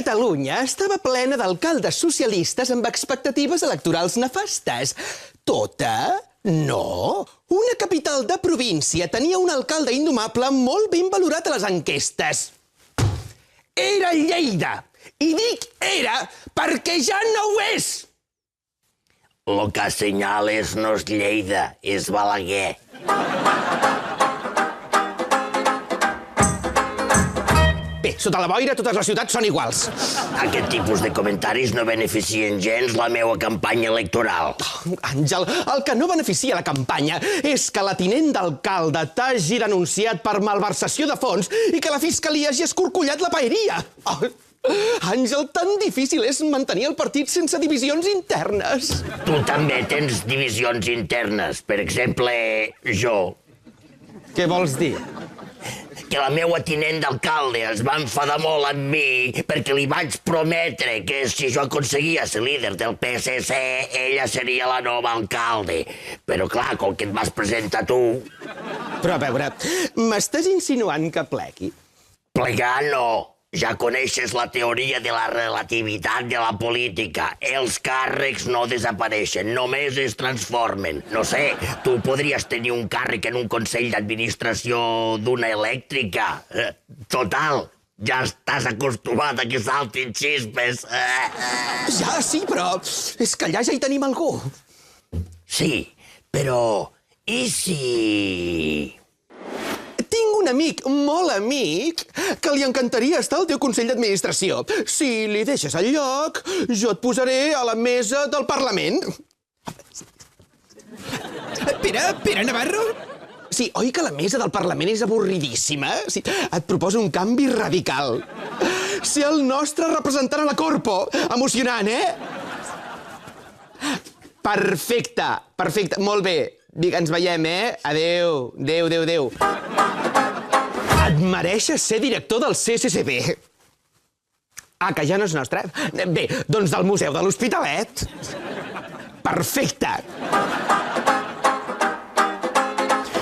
Catalunya estava plena d'alcaldes socialistes amb expectatives electorals nefastes. Tota? No. Una capital de província tenia un alcalde indomable molt ben valorat a les enquestes. Era Lleida. I dic era perquè ja no ho és. Lo que assenyales no és Lleida, és Balaguer. Bé, sota la boira totes les ciutats són iguals. Aquest tipus de comentaris no beneficien gens la meva campanya electoral. Àngel, el que no beneficia la campanya és que la tinent d'alcalde t'hagi denunciat per malversació de fons i que la fiscalia hagi escorcollat la paeria. Àngel, tan difícil és mantenir el partit sense divisions internes. Tu també tens divisions internes. Per exemple, jo. Què vols dir? Que la meua tinent d'alcalde es va enfadar molt amb mi perquè li vaig prometre que si jo aconseguia ser líder del PSC, ella seria la nova alcalde. Però clar, com que et vas presentar tu... Però a veure, m'estàs insinuant que plegui? Plegar no. Ja coneixes la teoria de la relativitat de la política. Els càrrecs no desapareixen, només es transformen. No sé, tu podries tenir un càrrec en un consell d'administració d'una elèctrica. Total, ja estàs acostumat a que saltin xispes. Ja, sí, però és que allà ja hi tenim algú. Sí, però i si... Tinc un amic, molt amic, que li encantaria estar al teu consell d'administració. Si li deixes el lloc, jo et posaré a la mesa del Parlament. Pere Navarro? Sí, oi que la mesa del Parlament és avorridíssima? Sí, et proposo un canvi radical. Ser el nostre representant a la Corpo. Emocionant, Perfecte, perfecte, molt bé. Dic, ens veiem, Adéu, adéu. Et mereixes ser director del CCCB. Ah, que ja no és nostre. Bé, doncs del Museu de l'Hospitalet. Perfecte.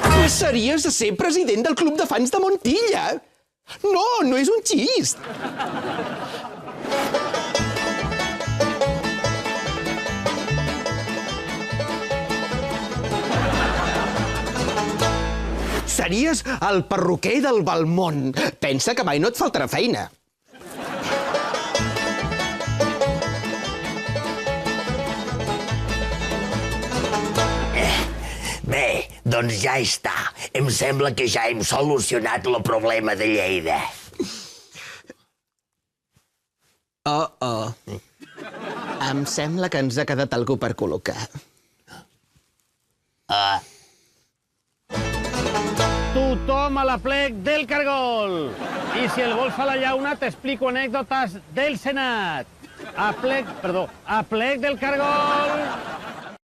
Passaries a ser president del Club de Fans de Montilla. No, no és un xist. Series el perruquer del Balmont. Pensa que mai no et faltarà feina. Bé, doncs ja està. Em sembla que ja hem solucionat el problema de Lleida. Em sembla que ens ha quedat algú per col·locar. Tothom a l'aplec del Cargol. I si el vol fa la llauna, t'explico anècdotes del Senat. Aplec del Cargol.